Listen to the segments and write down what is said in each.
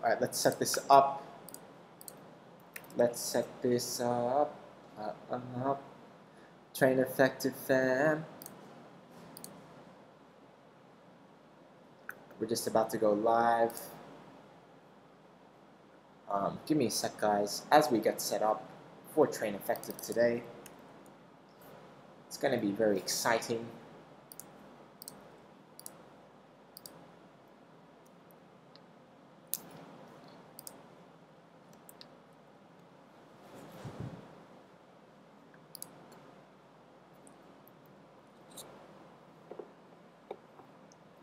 Alright, let's set this up. Let's set this up. Train Effective Fan. We're just about to go live. Give me a sec, guys, as we get set up for Train Effective today. It's going to be very exciting.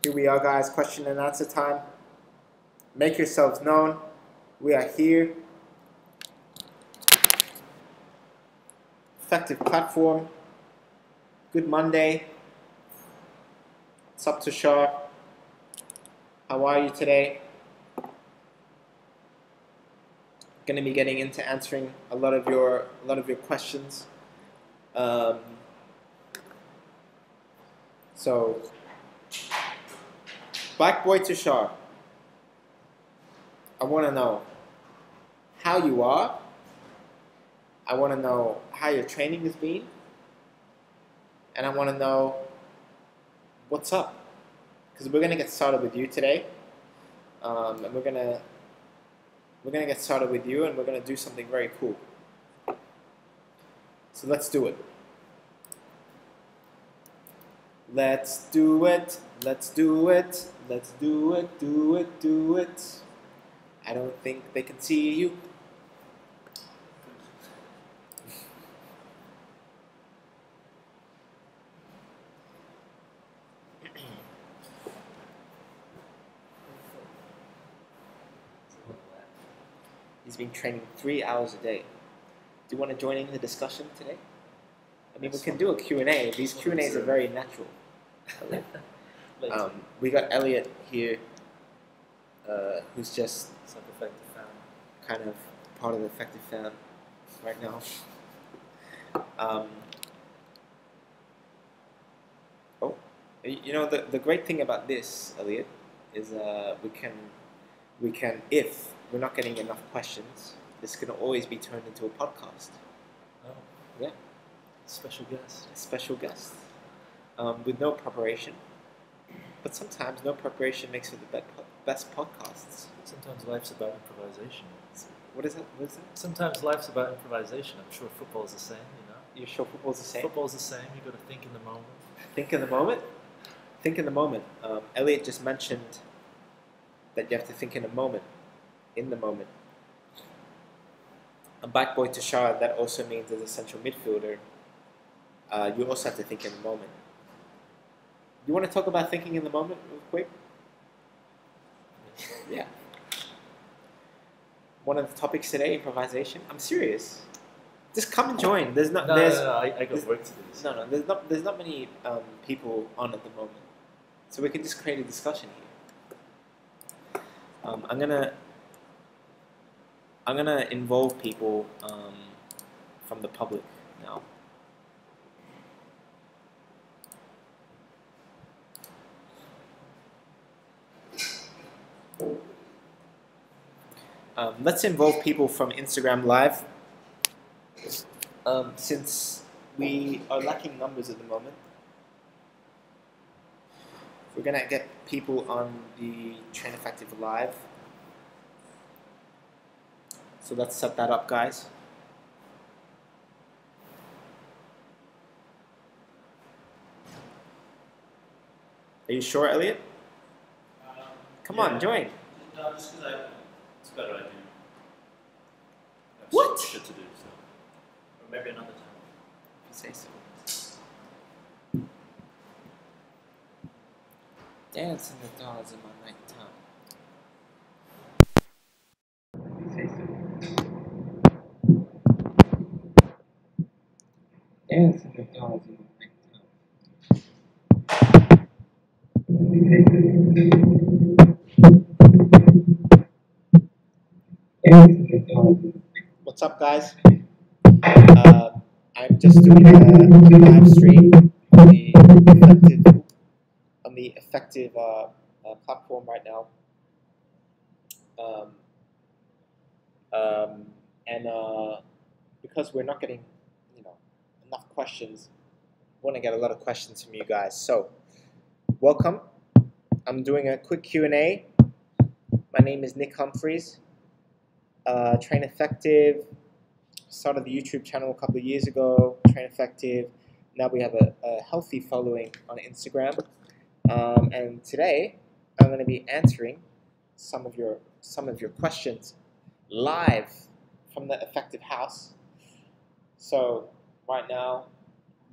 Here we are, guys, question and answer time. Make yourselves known. We are here. Effective platform. Good Monday. What's up, Tushar? How are you today? Going to be getting into answering a lot of your questions. So, Black Boy Tushar, I want to know how you are. I want to know how your training has been. And I want to know what's up. Because we're going to get started with you today. And we're going to get started with you, and we're going to do something very cool. So let's do it. Let's do it. Let's do it. Let's do it. Do it. Do it. I don't think they can see you. He's been training 3 hours a day. Do you want to join in the discussion today? I mean, we can do a Q&A. These Q&As are very natural. We got Elliot here, who's just kind of part of the Effective Fan right now. You know, the great thing about this, Elliot, is we can, if we're not getting enough questions, this can always be turned into a podcast. Oh. Yeah. Special guest. Special guest. With no preparation. But sometimes no preparation makes for the best podcasts. Sometimes life's about improvisation. What is it? What is it? Sometimes life's about improvisation. I'm sure football's the same, you know? You're sure football's the same? Football's the same. You've got to think in the moment. Think in the moment? Think in the moment. Elliot just mentioned that you have to think in a moment. In the moment. A back boy to Shah, that also means as a central midfielder, you also have to think in the moment. You want to talk about thinking in the moment real quick? Yeah. One of the topics today, improvisation. I'm serious. Just come and join. There's not. No, I got work to do. So. No, there's not many people on at the moment, so we can just create a discussion here. I'm gonna involve people from the public now. Let's involve people from Instagram Live. Since we are lacking numbers at the moment, we're gonna get people on the Train Effective Live. So let's set that up, guys. Are you sure, Elliot? Come on, join. No, just because it's better I do. What? Shit to do, so. Or maybe another time. If you say so. Dance in the dogs in my night time. If you say so. Dance in the dogs in my night time. If you say so. Dance in the dogs in my night time. What's up, guys? I'm just doing a live stream on the Effective platform right now. And because we're not getting, enough questions, I want to get a lot of questions from you guys. So, welcome. I'm doing a quick Q&A. My name is Nick Humphreys. Train Effective. Started the YouTube channel a couple of years ago. Train Effective. Now we have a healthy following on Instagram. And today I'm going to be answering some of your questions live from the Effective House. So right now,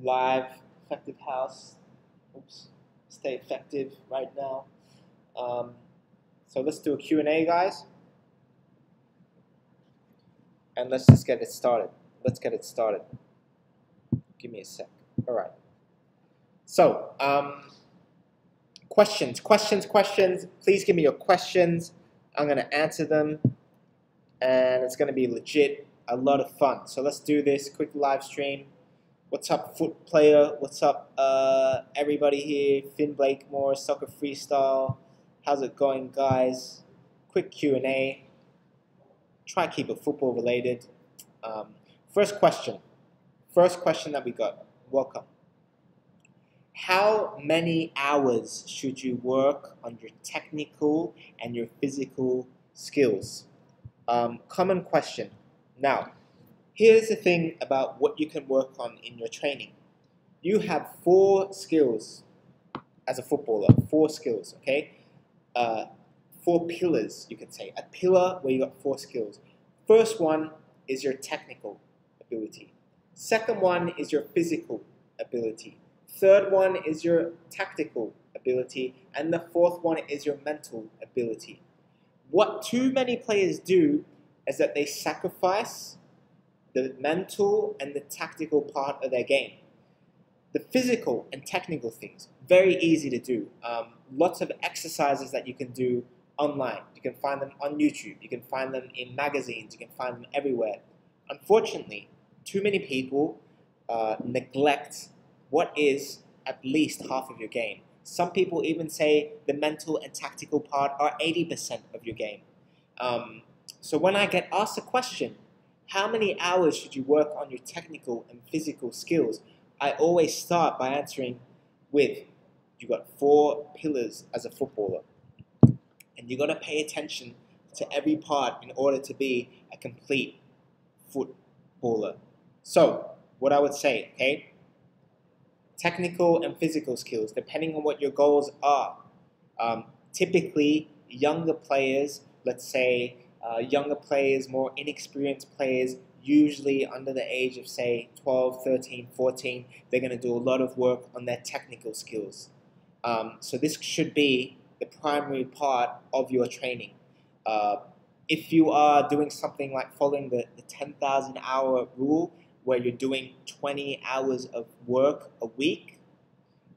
live Effective House. Oops, stay effective right now. So let's do a Q&A, guys. And let's just get it started. Let's get it started. Give me a sec. All right. So, questions. Please give me your questions. I'm going to answer them. And it's going to be legit, a lot of fun. So let's do this quick live stream. What's up, Foot Player? What's up, everybody here? Finn Blakemore, Soccer Freestyle. How's it going, guys? Quick Q&A. Try to keep it football related. First question that we got. Welcome. How many hours should you work on your technical and your physical skills? Common question. Now, here's the thing about what you can work on in your training. You have 4 skills as a footballer. 4 skills, okay? 4 pillars, you can say. A pillar where you got 4 skills. First one is your technical ability. Second one is your physical ability. Third one is your tactical ability. And the fourth one is your mental ability. What too many players do is that they sacrifice the mental and the tactical part of their game. The physical and technical things, very easy to do. Lots of exercises that you can do online. You can find them on YouTube. You can find them in magazines. You can find them everywhere. Unfortunately, too many people neglect what is at least half of your game. Some people even say the mental and tactical part are 80% of your game. So when I get asked a question, how many hours should you work on your technical and physical skills? I always start by answering with, you got 4 pillars as a footballer. And you got to pay attention to every part in order to be a complete footballer. So, what I would say, okay? Technical and physical skills, depending on what your goals are. Typically, younger players, let's say younger players, more inexperienced players, usually under the age of, say, 12, 13, 14, they're going to do a lot of work on their technical skills. So this should be the primary part of your training. If you are doing something like following the 10,000 hour rule, where you're doing 20 hours of work a week,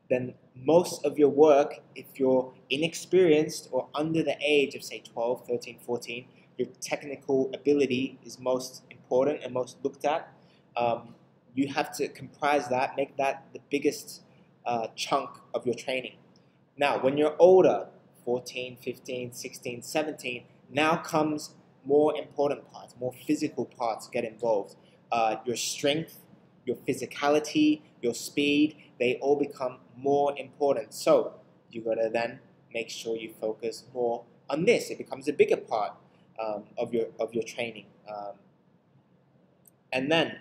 then most of your work, if you're inexperienced or under the age of, say, 12, 13, 14, your technical ability is most important and most looked at. You have to comprise that, make that the biggest chunk of your training. Now, when you're older, 14, 15, 16, 17, now comes more important parts, more physical parts get involved. Your strength, your physicality, your speed, they all become more important. So you gotta then make sure you focus more on this. It becomes a bigger part of your training. And then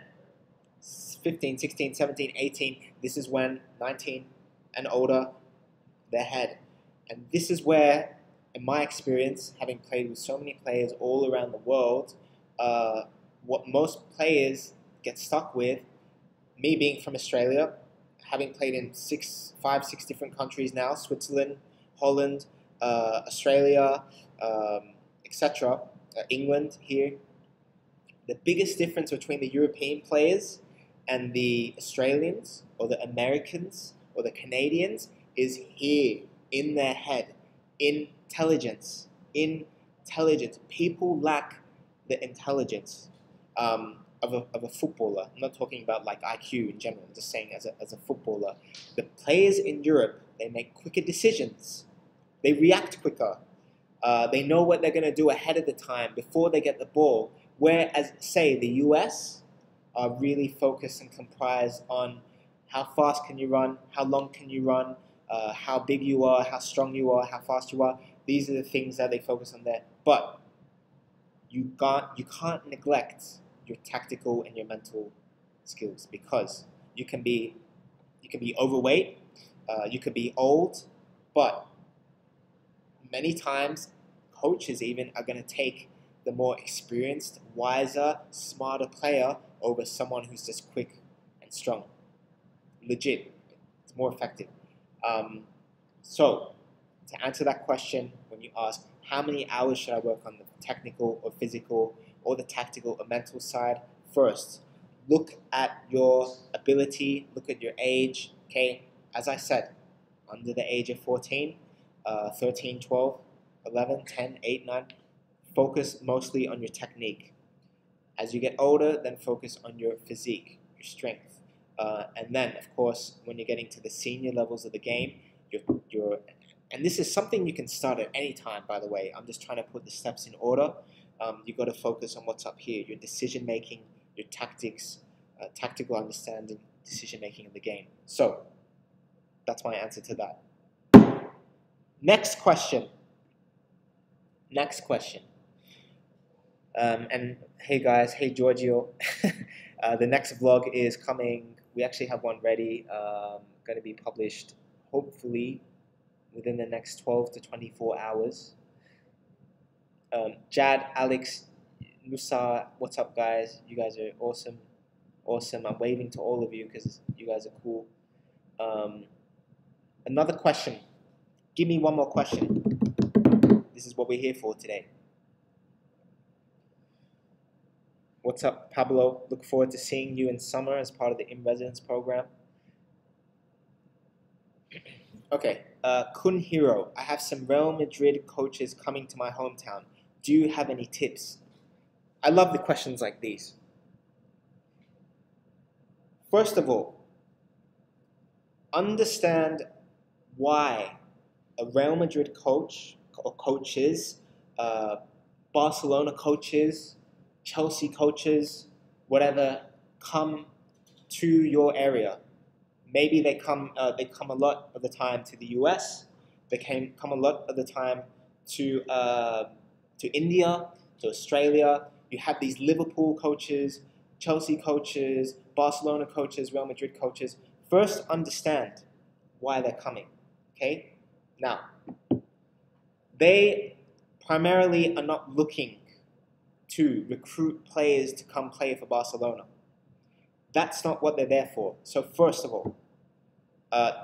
15, 16, 17, 18, this is when 19 and older, they're ahead. And this is where, in my experience, having played with so many players all around the world, what most players get stuck with, me being from Australia, having played in 5, 6 different countries now, Switzerland, Holland, Australia, etc., England here, the biggest difference between the European players and the Australians or the Americans or the Canadians is here, in their head, intelligence. People lack the intelligence of a footballer. I'm not talking about like IQ in general. I'm just saying as a footballer. The players in Europe, they make quicker decisions. They react quicker. They know what they're going to do ahead of the time before they get the ball. Whereas, say, the US are really focused and comprised on how fast can you run, how long can you run, how big you are, how strong you are, how fast you are. These are the things that they focus on there. But you can't neglect your tactical and your mental skills, because you can be overweight, you could be old, but many times coaches even are going to take the more experienced, wiser, smarter player over someone who's just quick and strong. Legit, it's more effective. So to answer that question, when you ask how many hours should I work on the technical or physical or the tactical or mental side, first look at your ability, look at your age. Okay, as I said, under the age of 14, 13, 12, 11, 10, 8, 9, focus mostly on your technique. As you get older, then focus on your physique, your strength. And then, of course, when you're getting to the senior levels of the game, and this is something you can start at any time, by the way. I'm just trying to put the steps in order. You've got to focus on what's up here, your decision-making, your tactics, tactical understanding, decision-making in the game. So that's my answer to that. Next question. And hey guys, hey Giorgio. The next vlog is coming. We actually have one ready, going to be published hopefully within the next 12 to 24 hours. Jad, Alex, Nusa, what's up guys? You guys are awesome. I'm waving to all of you because you guys are cool. Another question. Give me one more question. This is what we're here for today. What's up, Pablo? Look forward to seeing you in summer as part of the in-residence program. Okay, Kun Hiro. I have some Real Madrid coaches coming to my hometown. Do you have any tips? I love the questions like these. First of all, understand why a Real Madrid coach or coaches, Barcelona coaches, Chelsea coaches, whatever, come to your area. Maybe they come a lot of the time to the US. They come a lot of the time to India, to Australia. You have these Liverpool coaches, Chelsea coaches, Barcelona coaches, Real Madrid coaches. First, understand why they're coming. Okay? Now, they primarily are not looking to recruit players to come play for Barcelona. That's not what they're there for. So first of all,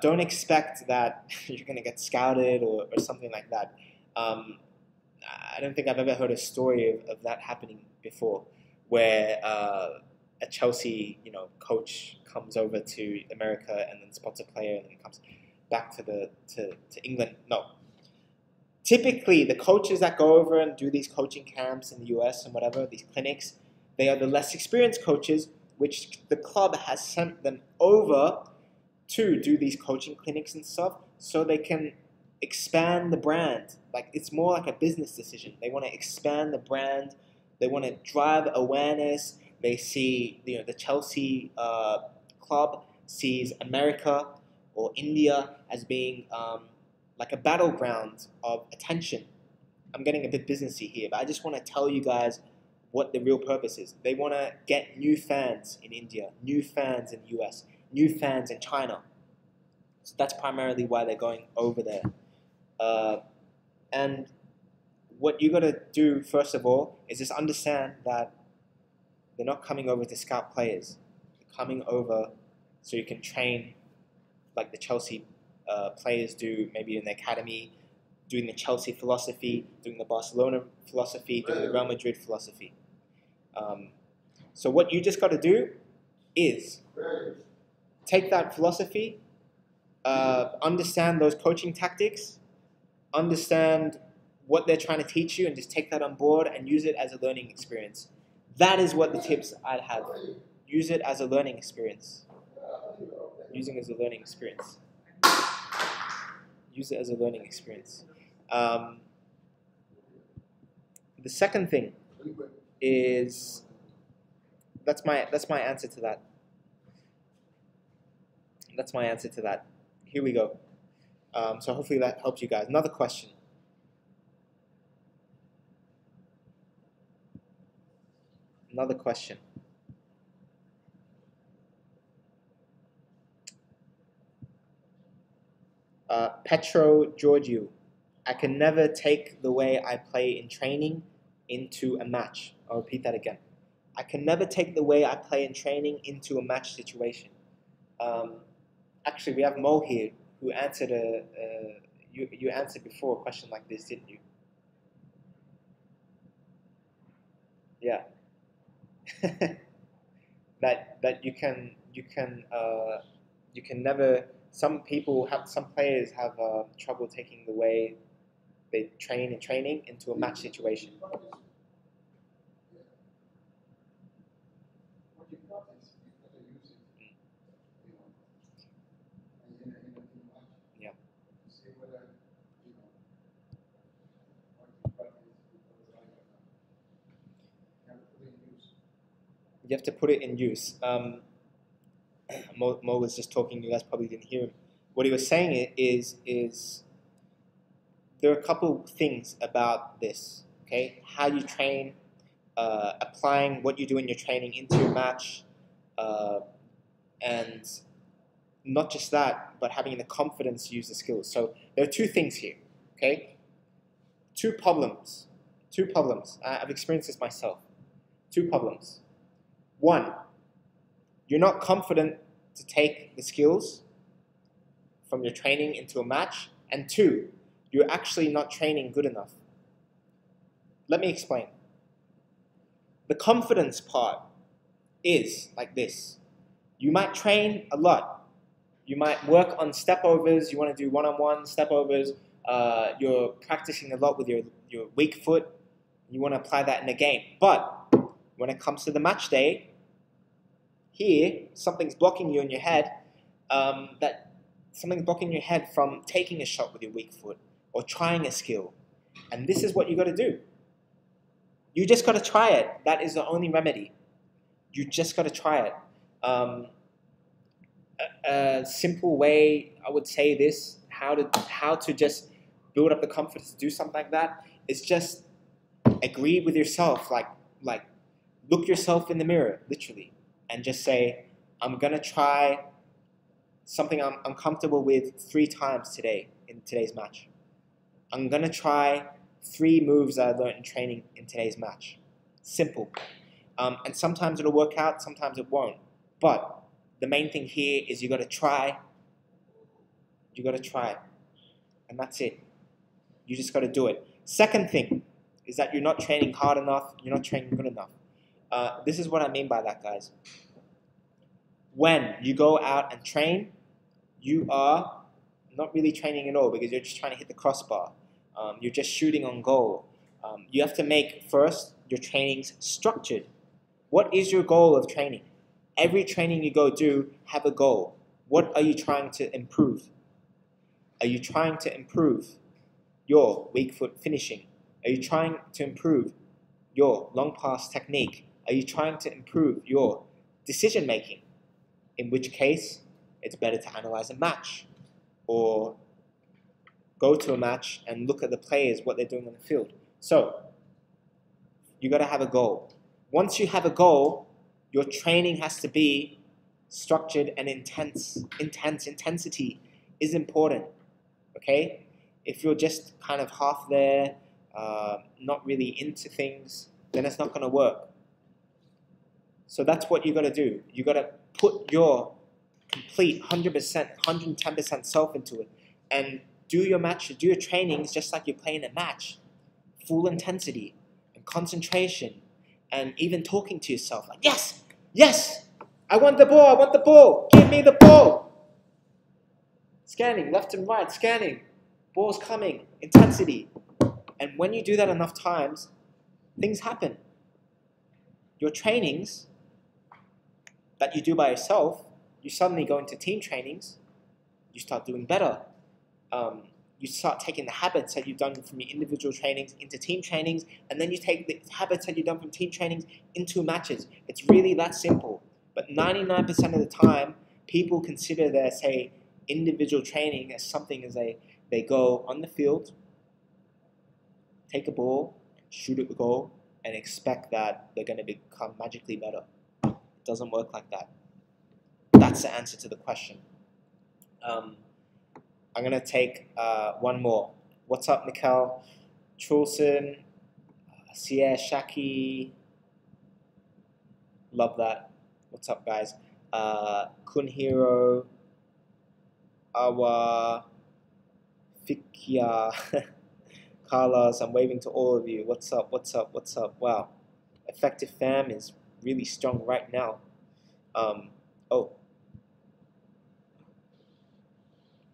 don't expect that you're going to get scouted or something like that. I don't think I've ever heard a story of that happening before, where a Chelsea coach comes over to America and then spots a player and then comes back to England. No. Typically, the coaches that go over and do these coaching camps in the US and whatever, these clinics, they are the less experienced coaches, which the club has sent them over to do these coaching clinics and stuff so they can expand the brand. Like, it's more like a business decision. They want to expand the brand. They want to drive awareness. They see, the Chelsea club sees America or India as being like a battleground of attention. I'm getting a bit businessy here, but I just want to tell you guys what the real purpose is. They want to get new fans in India, new fans in the US, new fans in China. So that's primarily why they're going over there. And what you got to do, first of all, is just understand that they're not coming over to scout players. They're coming over so you can train like the Chelsea players do, maybe in the academy, doing the Chelsea philosophy, doing the Barcelona philosophy, doing the Real Madrid philosophy. So what you just got to do is take that philosophy, understand those coaching tactics, understand what they're trying to teach you, and just take that on board and use it as a learning experience. That is what the tips I'd have. Use it as a learning experience. Using it as a learning experience. Use it as a learning experience. The second thing is that's my answer to that. That's my answer to that. Here we go. So hopefully that helps you guys. Another question. Another question. Petro Georgiou. I can never take the way I play in training into a match. I'll repeat that again. I can never take the way I play in training into a match situation. Actually, we have Mo here who answered you answered before a question like this, didn't you? Yeah. that you can never. Some players have trouble taking the way they train in training into a match situation. Yeah. You have to put it in use. Mo was just talking. You guys probably didn't hear him. What he was saying is there are a couple things about this. Okay, how you train, applying what you do in your training into your match, and not just that, but having the confidence to use the skills. So there are two things here. Okay, two problems. I've experienced this myself. Two problems. One, you're not confident to take the skills from your training into a match. And two, you're actually not training good enough. Let me explain. The confidence part is like this. You might train a lot. You might work on step-overs. You want to do one-on-one step-overs. You're practicing a lot with your weak foot. You want to apply that in a game. But when it comes to the match day, here, something's blocking you in your head, something's blocking your head from taking a shot with your weak foot or trying a skill. And this is what you got to do. You just got to try it. That is the only remedy. You just got to try it. A simple way I would say this, how to just build up the confidence to do something like that, is just agree with yourself, like look yourself in the mirror, literally, and just say, I'm gonna try something I'm comfortable with 3 times today in today's match. I'm gonna try 3 moves that I learned in training in today's match. Simple. And sometimes it'll work out, sometimes it won't. But the main thing here is you gotta try. You gotta try. And that's it. You just gotta do it. Second thing is that you're not training hard enough, you're not training good enough. This is what I mean by that, guys. When you go out and train, you are not really training at all because you're just trying to hit the crossbar. You're just shooting on goal. You have to make, first, your trainings structured. What is your goal of training? Every training you go do, have a goal. What are you trying to improve? Are you trying to improve your weak foot finishing? Are you trying to improve your long pass technique? Are you trying to improve your decision making? In which case, it's better to analyze a match or go to a match and look at the players, what they're doing on the field. So, you got to have a goal. Once you have a goal, your training has to be structured and intense. Intensity is important, okay? If you're just kind of half there, not really into things, then it's not going to work. So that's what you got to do. You got to put your complete 100%, 110% self into it, and do your match, do your trainings just like you're playing a match. Full intensity and concentration, and even talking to yourself like, yes, yes, I want the ball, give me the ball. Scanning left and right, scanning, ball's coming, intensity. And when you do that enough times, things happen. Your trainings that you do by yourself, you suddenly go into team trainings, you start doing better. you start taking the habits that you've done from your individual trainings into team trainings, and then you take the habits that you've done from team trainings into matches. It's really that simple. But 99% of the time, people consider their, say, individual training as something as they go on the field, take a ball, shoot at the goal, and expect that they're going to become magically better. It doesn't work like that. That's the answer to the question. I'm going to take one more. What's up, Mikkel? Trulson, Sierra Shaki. Love that. What's up, guys? Kunhiro, Awa, Fikia, Carlos. I'm waving to all of you. What's up? What's up? What's up? Wow. Effective Fam is really strong right now.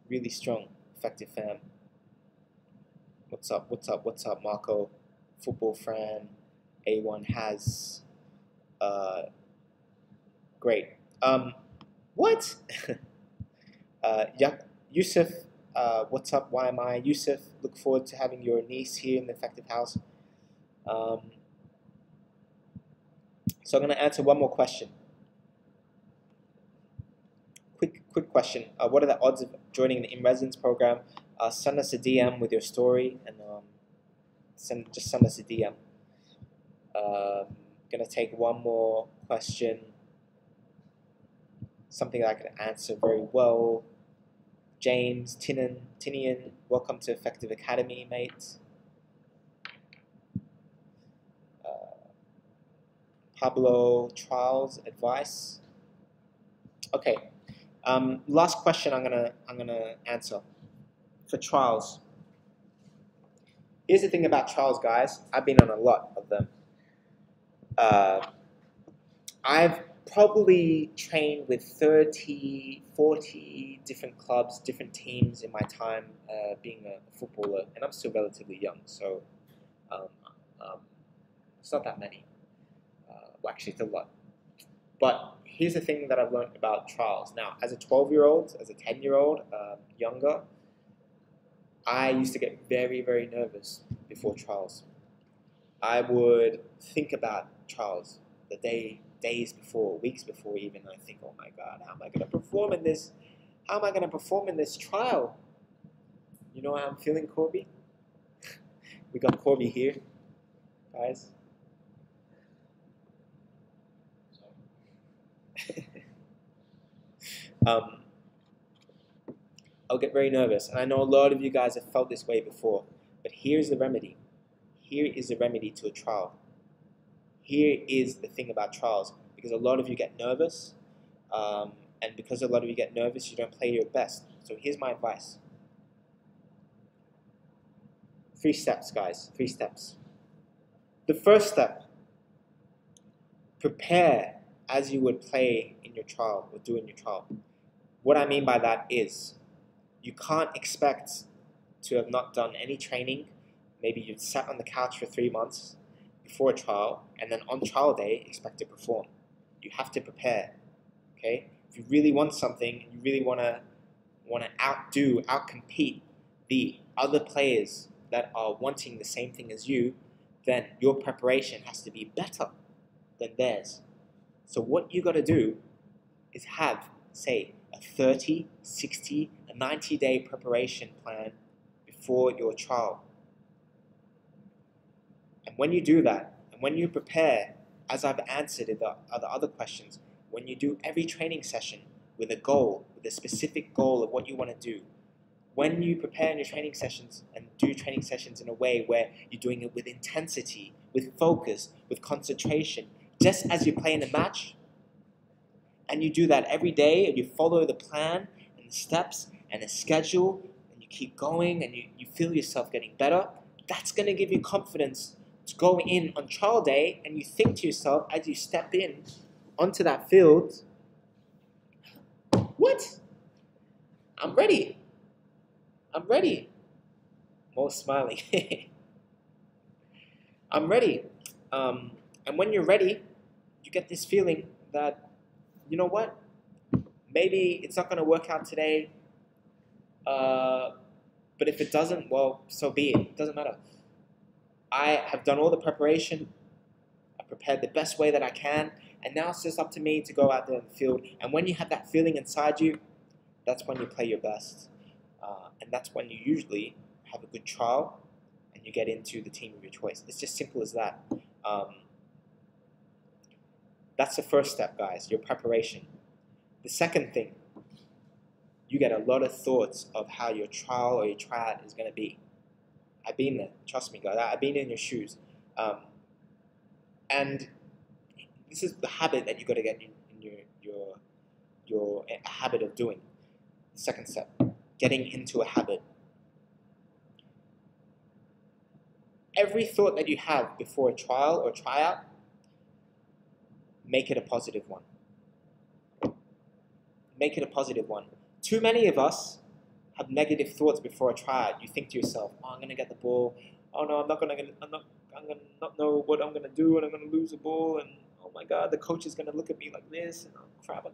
Really strong. Effective Fam. What's up? What's up? What's up, Marco? Football Fran. A1 has. Great. What? Yusuf, what's up? Why am I? Yusuf, look forward to having your niece here in the Effective House. So I'm going to answer one more question. Quick question. What are the odds of joining the In Residence program? Send us a DM with your story and just send us a DM. Going to take one more question. Something that I can answer very well. James, Tinian, welcome to Effective Academy, mate. Pablo, trials, advice. Okay. Last question I'm gonna answer for trials. Here's the thing about trials, guys. I've been on a lot of them. I've probably trained with 30, 40 different clubs, different teams in my time being a footballer, and I'm still relatively young, so it's not that many. Well, actually, it's a lot. But here's the thing that I've learned about trials. Now, as a 12-year-old, as a 10-year-old, younger, I used to get very, very nervous before trials. I would think about trials the days before, weeks before even. I think, oh my God, how am I going to perform in this? How am I going to perform in this trial? You know how I'm feeling, Corby? We got Corby here, guys. I'll get very nervous, and I know a lot of you guys have felt this way before, but here's the remedy. Here is the remedy to a trial. Here is the thing about trials, because a lot of you get nervous, and because a lot of you get nervous, you don't play your best. So here's my advice. 3 steps, guys, 3 steps. The first step, prepare as you would play in your trial or do in your trial. What I mean by that is, you can't expect to have not done any training. Maybe you've sat on the couch for 3 months before a trial, and then on trial day, expect to perform. You have to prepare, okay? If you really want something, you really want to outcompete the other players that are wanting the same thing as you, then your preparation has to be better than theirs. So what you got to do is have, say, a 30, 60, a 90-day preparation plan before your trial. And when you do that, and when you prepare, as I've answered in the other questions, when you do every training session with a goal, with a specific goal of what you want to do, when you prepare in your training sessions and do training sessions in a way where you're doing it with intensity, with focus, with concentration, just as you play in a match, and you do that every day, and you follow the plan and the steps and the schedule, and you keep going, and you feel yourself getting better, that's going to give you confidence to go in on trial day, and you think to yourself as you step in onto that field, what? I'm ready. I'm ready. More smiling. I'm ready. And when you're ready, you get this feeling that, you know what? Maybe it's not going to work out today, But if it doesn't, well, so be it. It doesn't matter. I have done all the preparation. I prepared the best way that I can. And now it's just up to me to go out there in the field. And when you have that feeling inside you, that's when you play your best. And that's when you usually have a good trial and you get into the team of your choice. It's just simple as that. That's the first step, guys, your preparation. The second thing, you get a lot of thoughts of how your trial or your tryout is going to be. I've been there. Trust me, guys. I've been in your shoes. And this is the habit that you got to get in your habit of doing. Second step, getting into a habit. Every thought that you have before a trial or tryout, make it a positive one. Make it a positive one. Too many of us have negative thoughts before a tryout. You think to yourself, "Oh, I'm gonna get the ball. Oh no, I'm gonna not know what I'm gonna do, and I'm gonna lose the ball, and oh my God, the coach is gonna look at me like this, and oh crap,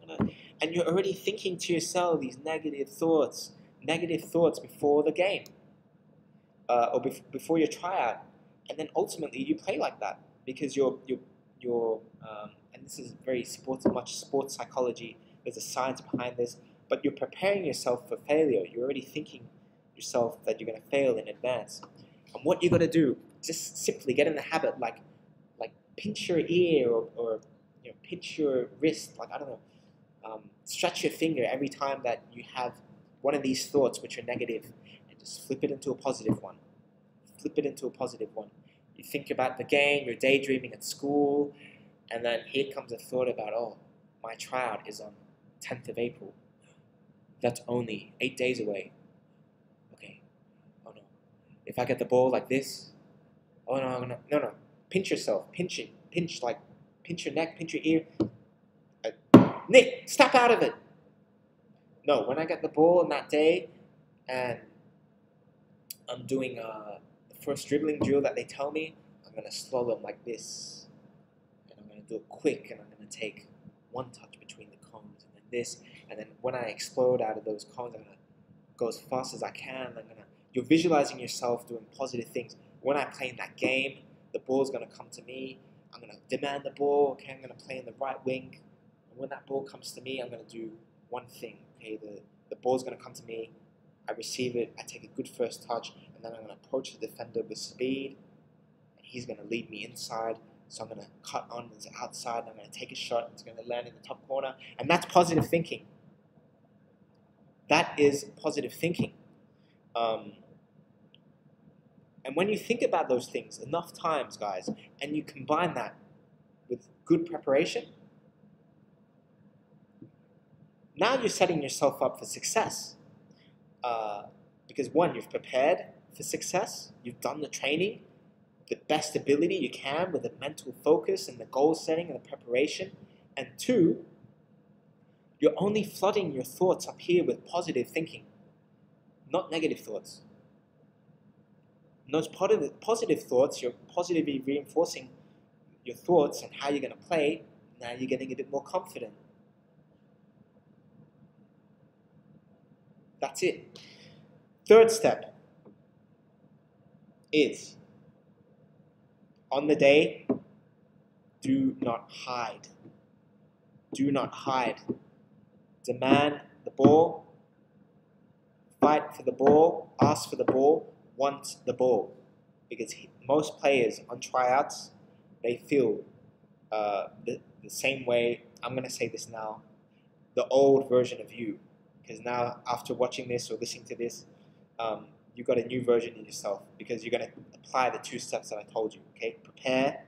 and you're already thinking to yourself these negative thoughts before the game, or before your tryout, and then ultimately you play like that because you're and this is very much sports psychology. There's a science behind this. But you're preparing yourself for failure. You're already thinking yourself that you're going to fail in advance. And what you got to do, just simply get in the habit, like pinch your ear or pinch your wrist, like I don't know, stretch your finger every time that you have one of these thoughts which are negative, and just flip it into a positive one. Flip it into a positive one. You think about the game, you're daydreaming at school, and then here comes a thought about, oh, my tryout is on 10th of April. That's only 8 days away. Okay. Oh no. If I get the ball like this, oh no, no. Pinch yourself. Pinch it. Pinch your neck, pinch your ear. Nick, snap out of it. No, when I get the ball on that day and I'm doing the first dribbling drill that they tell me, I'm going to slow them like this. And I'm going to do it quick, and I'm going to take one touch between the cones and then this. And then when I explode out of those cones, I'm going to go as fast as I can. You're visualizing yourself doing positive things. When I play in that game, the ball's going to come to me. I'm going to demand the ball. Okay, I'm going to play in the right wing. And when that ball comes to me, I'm going to do one thing. Okay, the ball's going to come to me. I receive it. I take a good first touch. And then I'm going to approach the defender with speed. And he's going to lead me inside. So I'm going to cut on the outside. And I'm going to take a shot. It's going to land in the top corner. And that's positive thinking. That is positive thinking. And when you think about those things enough times, guys, and you combine that with good preparation, now you're setting yourself up for success. Because one, you've prepared for success. You've done the training, the best ability you can with the mental focus and the goal setting and the preparation. And two, you're only flooding your thoughts up here with positive thinking, not negative thoughts. And those positive thoughts, you're positively reinforcing your thoughts and how you're going to play. Now you're getting a bit more confident. That's it. Third step is, on the day, do not hide. Do not hide. Demand the ball, fight for the ball, ask for the ball, want the ball. Because most players on tryouts, they feel the same way. I'm going to say this now, the old version of you. Because now, after watching this or listening to this, you've got a new version in yourself. Because you're going to apply the 2 steps that I told you. Okay, prepare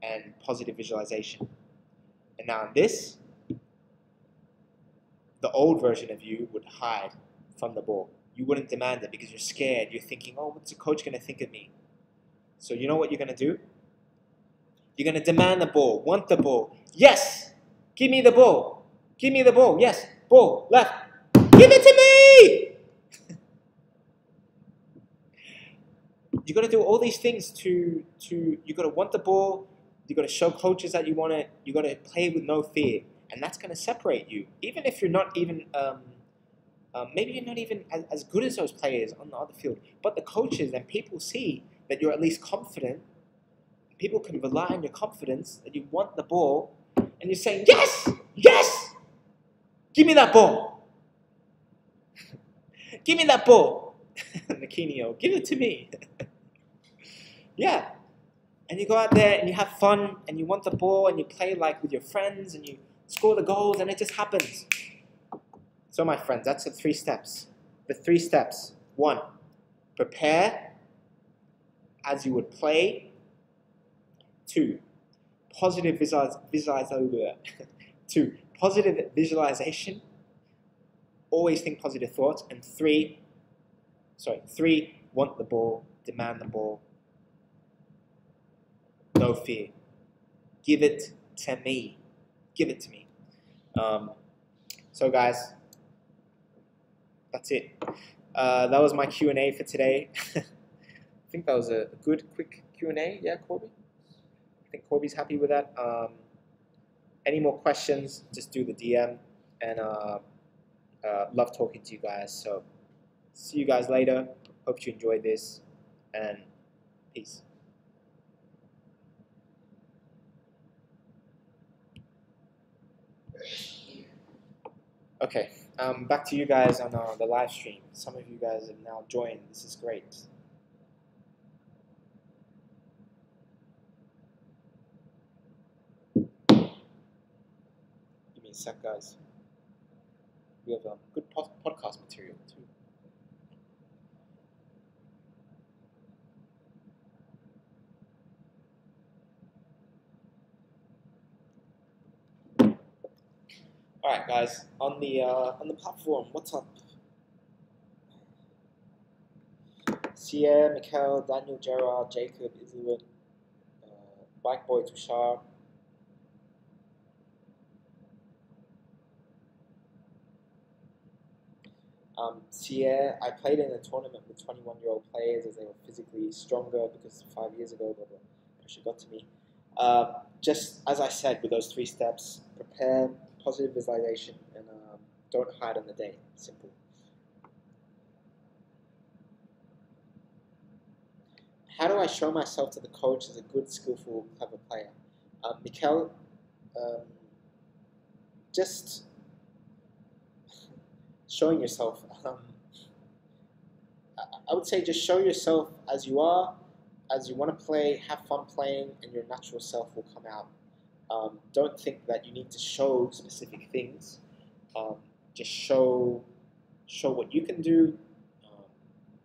and positive visualization. And now in this, the old version of you would hide from the ball. You wouldn't demand it because you're scared. You're thinking, oh, what's the coach going to think of me? So you know what you're going to do? You're going to demand the ball, want the ball. Yes, give me the ball. Give me the ball. Yes, ball, left. Give it to me! You've got to do all these things you've got to want the ball. You've got to show coaches that you want it. You've got to play with no fear. And that's going to separate you. Even if you're not even Maybe you're not even as good as those players on the other field, but the coaches and people see that you're at least confident. People can rely on your confidence that you want the ball, and you're saying, yes, yes, give me that ball. Give me that ball. Makinio, give it to me. Yeah. And you go out there and you have fun and you want the ball and you play like with your friends and you score the goals and it just happens. So my friends, that's the 3 steps. The 3 steps. 1, prepare as you would play. 2, positive visualization. 2, positive visualization. Always think positive thoughts. And 3, want the ball, demand the ball. No fear. Give it to me. Give it to me. So guys, that's it. That was my Q&A for today. I think that was a good, quick Q&A. Yeah, Corby? I think Corby's happy with that. Any more questions, just do the DM. And love talking to you guys. So see you guys later. Hope you enjoyed this. And peace. Okay, back to you guys on the live stream. Some of you guys have now joined. This is great. Give me a sec, guys. We have good podcast material too. All right, guys, on the platform, what's up? Sierra, Mikhail, Daniel, Gerard, Jacob, Islewood, Bike Boy, Tushar. Sierra, I played in a tournament with 21-year-old players as they were physically stronger because 5 years ago, but the pressure got to me. Just as I said, with those 3 steps, prepare, positive visualization, and don't hide on the day. Simple. How do I show myself to the coach as a good, skillful, clever player? Mikel, just showing yourself. I would say just show yourself as you are, as you want to play, have fun playing, and your natural self will come out. Don't think that you need to show specific things. Just show what you can do,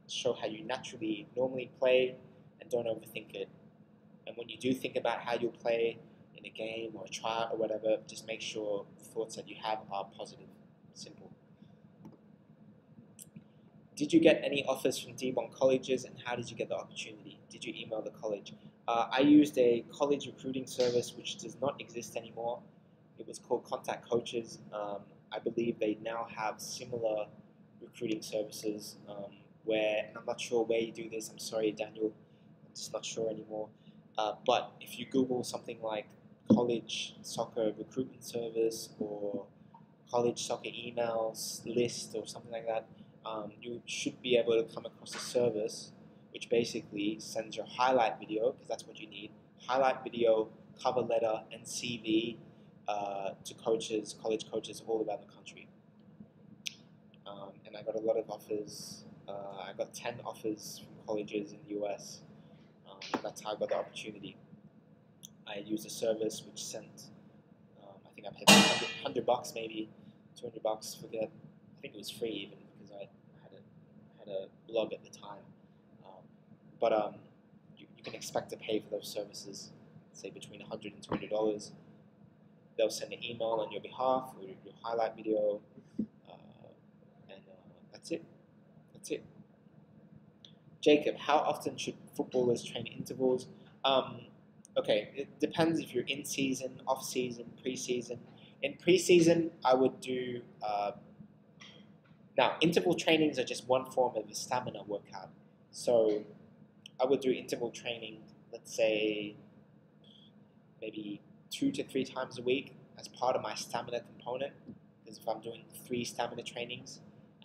show how you normally play, and don't overthink it. And when you do think about how you'll play in a game or a tryout or whatever, just make sure the thoughts that you have are positive. Simple. Did you get any offers from D1 colleges, and how did you get the opportunity? Did you email the college? I used a college recruiting service which does not exist anymore. It was called Contact Coaches. I believe they now have similar recruiting services and I'm not sure where you do this. I'm sorry, Daniel. I'm just not sure anymore. But if you Google something like college soccer recruitment service or college soccer emails list or something like that, you should be able to come across a service which basically sends your highlight video, because that's what you need, highlight video, cover letter, and CV to coaches, college coaches all around the country. And I got a lot of offers. I got 10 offers from colleges in the US. And that's how I got the opportunity. I used a service which sent, I think I paid $100 maybe, $200, forget. I think it was free even because I had a blog at the time. But you can expect to pay for those services, say between $100 and $200. They'll send an email on your behalf or your highlight video, and that's it. That's it. Jacob, how often should footballers train intervals? Okay, it depends if you're in season, off season, pre-season. In pre-season, I would do. Now, interval trainings are just one form of a stamina workout. So, I would do interval training, let's say, maybe 2 to 3 times a week as part of my stamina component. Because if I'm doing 3 stamina trainings,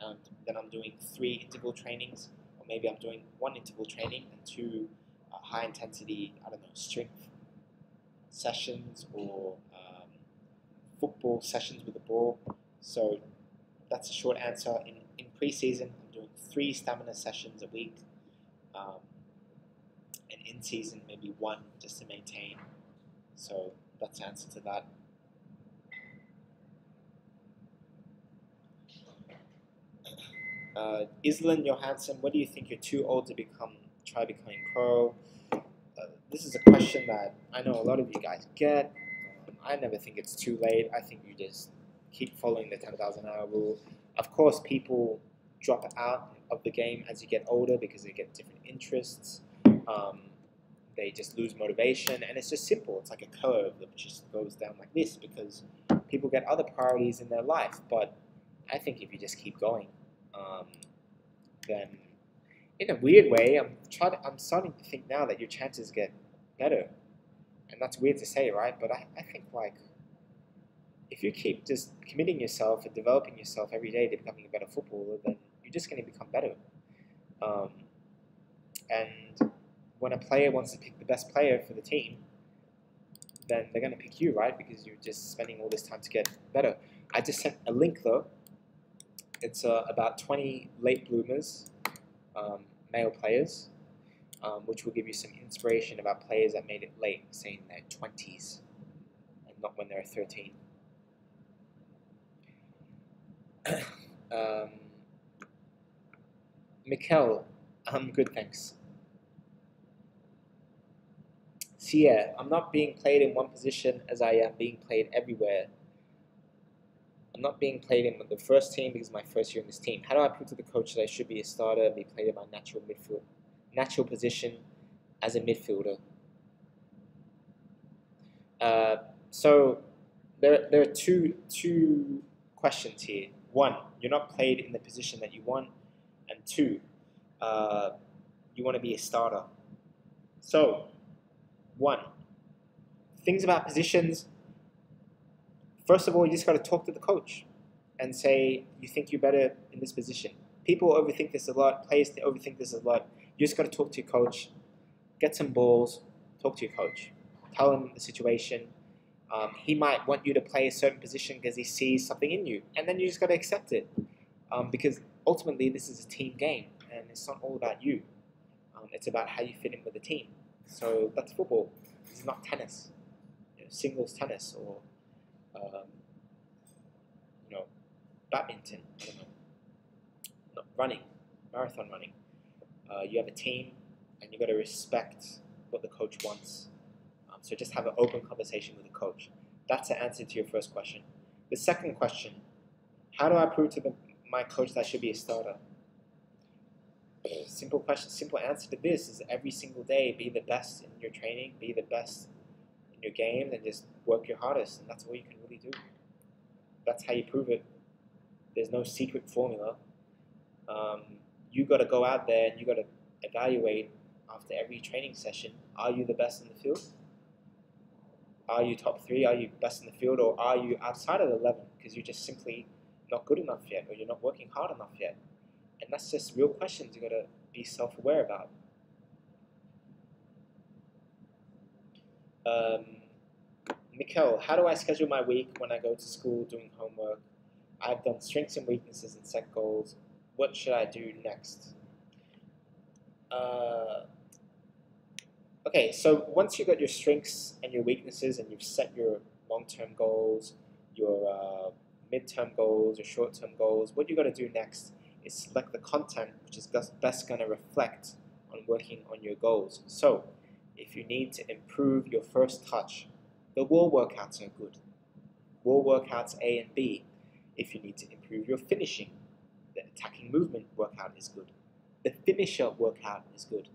and then I'm doing 3 interval trainings, or maybe I'm doing 1 interval training and 2 high intensity, I don't know, strength sessions or football sessions with the ball. So that's a short answer. In pre-season, I'm doing 3 stamina sessions a week, and in season maybe 1 just to maintain. So that's the answer to that. Island Johansson, what do you think you're too old to try becoming pro? This is a question that I know a lot of you guys get. I never think it's too late. I think you just keep following the 10,000 hour rule. Of course, people drop out of the game as you get older because they get different interests. They just lose motivation, and it's just simple. It's like a curve that just goes down like this because people get other priorities in their life. But I think if you just keep going, then in a weird way, I'm starting to think now that your chances get better. And that's weird to say, right? But I think like if you keep just committing yourself and developing yourself every day to becoming a better footballer, then you're just going to become better. And when a player wants to pick the best player for the team, then they're going to pick you, right? Because you're just spending all this time to get better. I just sent a link though. It's about 20 late bloomers, male players, which will give you some inspiration about players that made it late, say in their 20s, and not when they're 13. Mikel, I'm good, thanks. Sia, I'm not being played in one position as I am being played everywhere. I'm not being played in the first team because my first year in this team. How do I prove to the coach that I should be a starter and be played in my natural position as a midfielder? So there are two questions here. 1, you're not played in the position that you want, and 2, you want to be a starter. So 1, things about positions. First of all, you just got to talk to the coach and say you think you're better in this position. People overthink this a lot. Players overthink this a lot. You just got to talk to your coach, get some balls, talk to your coach, tell him the situation. He might want you to play a certain position because he sees something in you, and then you just got to accept it, because ultimately this is a team game, and it's not all about you. It's about how you fit in with the team. So that's football. It's not tennis, singles tennis or badminton. I don't know, not running, marathon running. You have a team, and you got to respect what the coach wants. So just have an open conversation with the coach. That's the answer to your first question. The second question, how do I prove to my coach that I should be a starter? Simple question, simple answer to this is every single day, be the best in your training, be the best in your game, and just work your hardest, and that's all you can really do. That's how you prove it. There's no secret formula. You got to go out there and you got to evaluate after every training session, are you the best in the field? Are you top 3? Are you best in the field? Or are you outside of the 11 because you're just simply not good enough yet, or you're not working hard enough yet? And that's just real questions you got to be self-aware about. Mikel, how do I schedule my week when I go to school doing homework? I've done strengths and weaknesses and set goals. What should I do next? Okay, so once you've got your strengths and your weaknesses and you've set your long-term goals, your mid-term goals, your short-term goals, what you got to do next is select the content which is best going to reflect on working on your goals. So if you need to improve your first touch, the wall workouts are good. Wall workouts A and B. If you need to improve your finishing, the attacking movement workout is good. The finisher workout is good.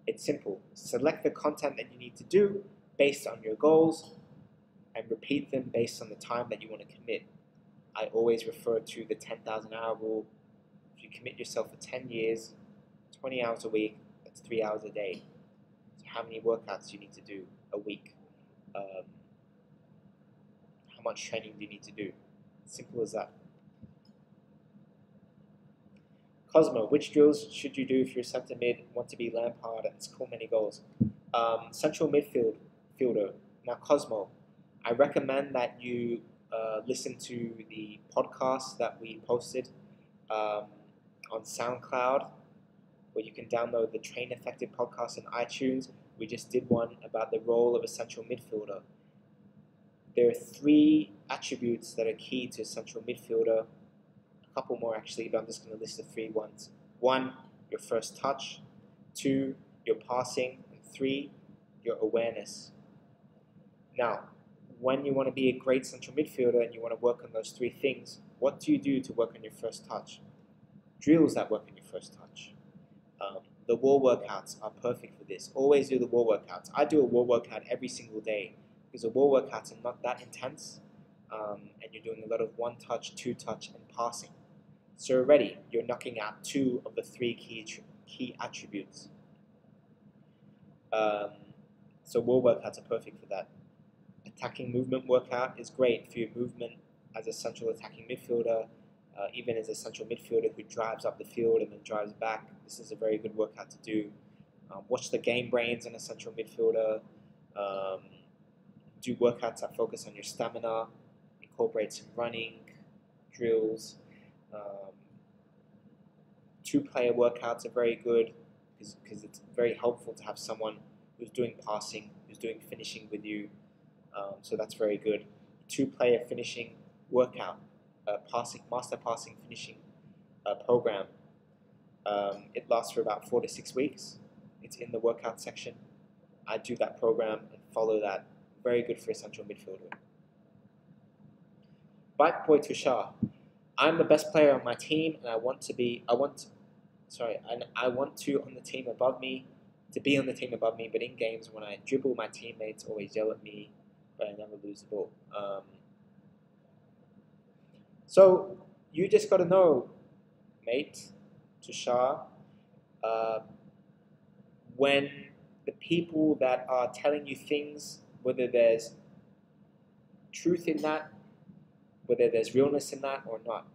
It's simple. Select the content that you need to do based on your goals and repeat them based on the time that you want to commit. I always refer to the 10,000 hour rule. If you commit yourself for 10 years, 20 hours a week, that's 3 hours a day. So how many workouts do you need to do a week? How much training do you need to do? Simple as that. Cosmo, which drills should you do if you're centre mid, want to be Lampard and score many goals? Central fielder. Now, Cosmo, I recommend that you listen to the podcast that we posted on SoundCloud, where you can download the Train Effective podcast on iTunes. We just did one about the role of a central midfielder. There are 3 attributes that are key to a central midfielder. A couple more actually, but I'm just going to list the 3 ones. 1, your first touch. 2, your passing. And 3, your awareness. Now, when you want to be a great central midfielder and you want to work on those 3 things, what do you do to work on your first touch? Drills that work on your first touch. The wall workouts are perfect for this. Always do the wall workouts. I do a wall workout every single day because the wall workouts are not that intense, and you're doing a lot of 1 touch, 2 touch, and passing. So already you're knocking out 2 of the 3 key attributes. So wall workouts are perfect for that. Attacking movement workout is great for your movement as a central attacking midfielder. Even as a central midfielder who drives up the field and then drives back, this is a very good workout to do. Watch the game brains in a central midfielder. Do workouts that focus on your stamina. Incorporate some running, drills. 2-player workouts are very good because it's very helpful to have someone who's doing passing, who's doing finishing with you. So that's very good. 2-player finishing workout. Master passing finishing program. It lasts for about 4 to 6 weeks. It's in the workout section. I do that program and follow that. Very good for a central midfielder. Bike Boy Tushar. I'm the best player on my team, and I want to on the team above me, to be on the team above me. But in games, when I dribble, my teammates always yell at me, but I never lose the ball. So you just got to know, mate, Tushar, when the people that are telling you things, whether there's truth in that, whether there's realness in that or not.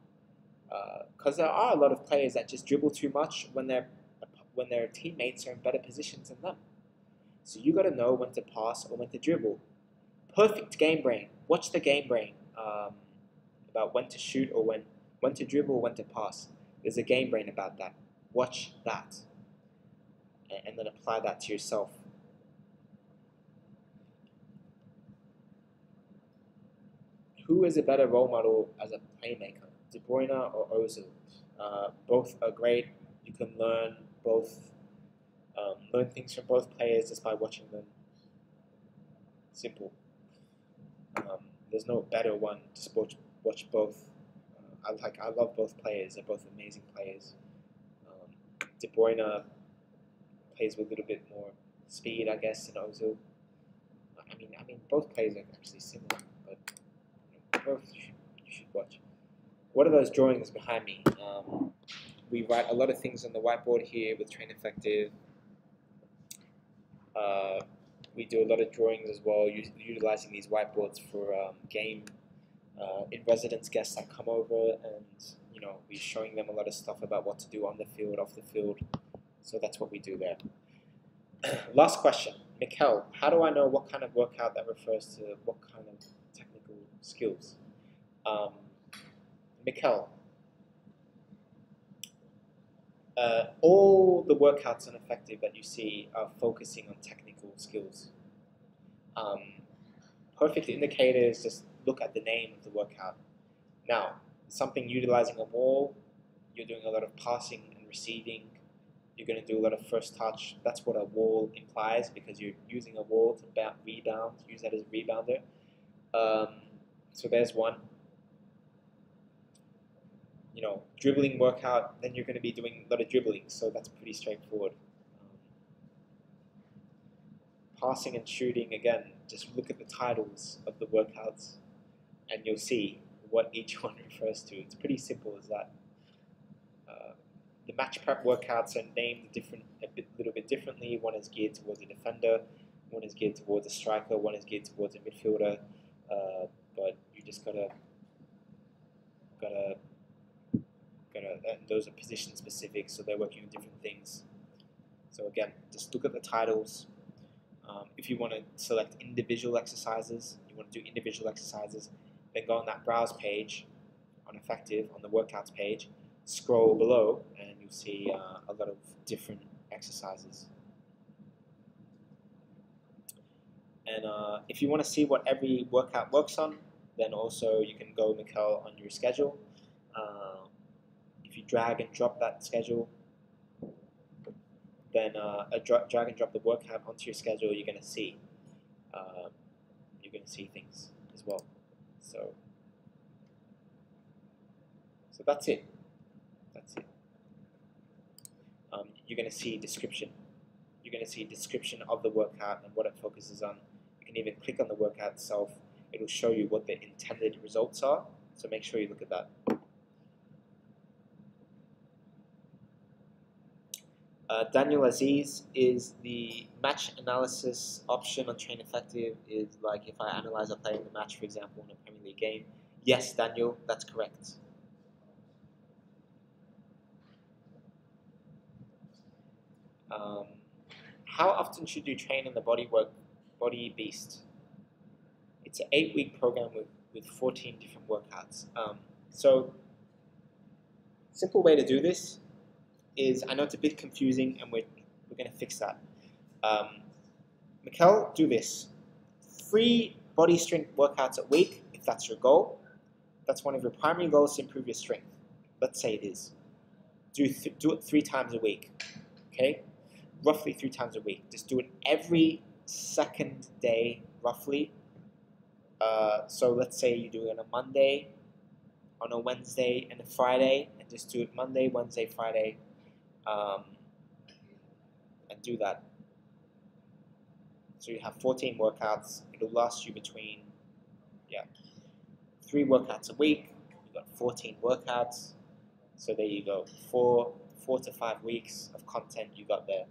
Because there are a lot of players that just dribble too much when their teammates are in better positions than them. So you got to know when to pass or when to dribble. Perfect game brain. Watch the game brain. About when to shoot or when to dribble or when to pass. There's a game brain about that. Watch that. And then apply that to yourself. Who is a better role model as a playmaker? De Bruyne or Ozil? Both are great. You can learn things from both players just by watching them. Simple. There's no better one. Just watch both. I love both players. They're both amazing players. De Bruyne plays with a little bit more speed, I guess, than Ozil. I mean, both players are actually similar, but both you should watch. What are those drawings behind me? We write a lot of things on the whiteboard here with Train Effective. We do a lot of drawings as well, utilizing these whiteboards for game in residence guests that come over, and we're showing them a lot of stuff about what to do on the field, off the field. So that's what we do there. Last question, Mikkel, how do I know what kind of workout that refers to what kind of technical skills? Mikkel, all the workouts on Effective that you see are focusing on technical skills. Perfect indicators, just look at the name of the workout. Now, something utilizing a wall, you're doing a lot of passing and receiving. You're going to do a lot of first touch. That's what a wall implies, because you're using a wall to rebound, use that as a rebounder. So there's one. Dribbling workout, then you're going to be doing a lot of dribbling, so that's pretty straightforward. Passing and shooting, again, just look at the titles of the workouts and you'll see what each one refers to. It's pretty simple as that. The match prep workouts are named a little bit differently. One is geared towards a defender, one is geared towards a striker, one is geared towards a midfielder. But you just gotta and those are position specific, so they're working on different things. So again, just look at the titles. If you want to select individual exercises, then go on that browse page on Effective, on the workouts page, scroll below, and you'll see a lot of different exercises. And if you want to see what every workout works on, then also you can go, Mikkel, on your schedule. If you drag and drop that schedule, then drag and drop the workout onto your schedule, you're going to see things as well. So that's it. You're going to see description. You're going to see description of the workout and what it focuses on. You can even click on the workout itself. It'll show you what the intended results are. So make sure you look at that. Daniel Aziz, is the match analysis option on Train Effective is like if I analyze a player in the match, for example, in a Premier League game? Yes, Daniel, that's correct. How often should you train in the Body Beast? It's an 8-week program with 14 different workouts. So, simple way to do this is, I know it's a bit confusing, and we're going to fix that. Mikkel, do this. 3 body strength workouts a week, if that's your goal. That's one of your primary goals, to improve your strength. Let's say it is. Do it 3 times a week. Okay? Roughly 3 times a week. Just do it every second day, roughly. So let's say you do it on a Monday, on a Wednesday, and a Friday, and just do it Monday, Wednesday, Friday, and do that. So you have 14 workouts. It'll last you between 3 workouts a week. You've got 14 workouts. So there you go. 4 to 5 weeks of content you got there.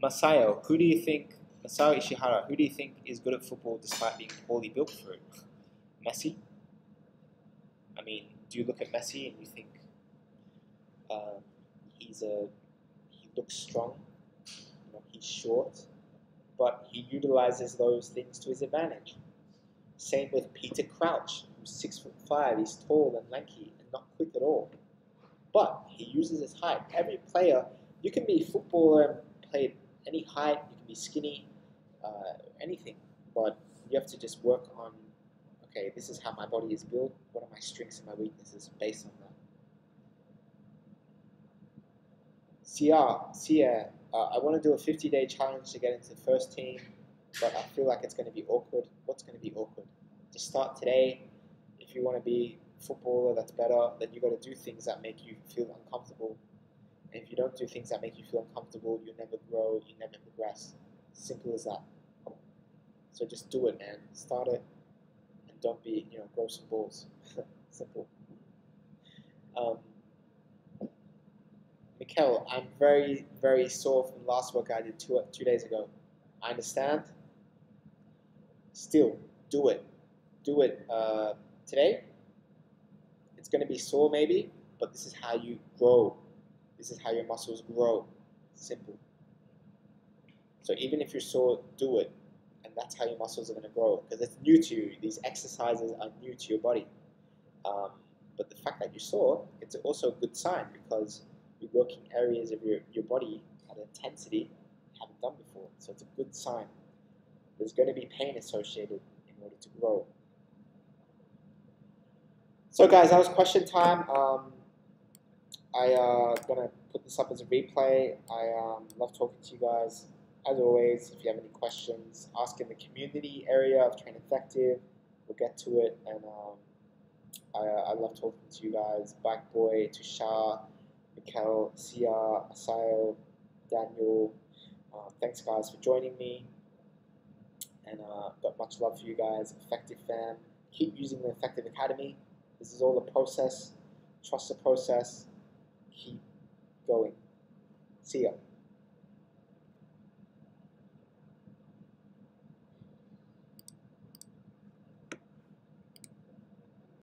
Masayo Ishihara, who do you think is good at football despite being poorly built for it? Messi? I mean, do you look at Messi and you think he looks strong, he's short, but he utilizes those things to his advantage. Same with Peter Crouch, who's 6'5", he's tall and lanky and not quick at all. But he uses his height. Every player, you can be a footballer and play any height, you can be skinny, anything, but you have to just work on, okay, this is how my body is built, what are my strengths and my weaknesses based on that. Sia, I want to do a 50-day challenge to get into the first team, but I feel like it's going to be awkward. What's going to be awkward? Just start today. If you want to be a footballer that's better, then you got to do things that make you feel uncomfortable. And if you don't do things that make you feel uncomfortable, you never grow, you never progress. Simple as that. So just do it, man. Start it, and don't be, grow some balls. Simple. Mikkel, I'm very, very sore from the last workout I did 2 days ago. I understand. Still, do it. Do it today. It's going to be sore maybe, but this is how you grow. This is how your muscles grow. Simple. So even if you're sore, do it. And that's how your muscles are going to grow. Because it's new to you. These exercises are new to your body. But the fact that you're sore, it's also a good sign, because you're working areas of your body at an intensity you haven't done before. So it's a good sign. There's going to be pain associated in order to grow. So guys, that was question time. I'm going to put this up as a replay. I love talking to you guys. As always, if you have any questions, ask in the community area of Train Effective. We'll get to it. And I love talking to you guys. Bike Boy, Tushar, Mikkel, Sia, Asayo, Daniel. Thanks guys for joining me. And got much love for you guys. Effective fam. Keep using the Effective Academy. This is all a process. Trust the process. Keep going. See ya.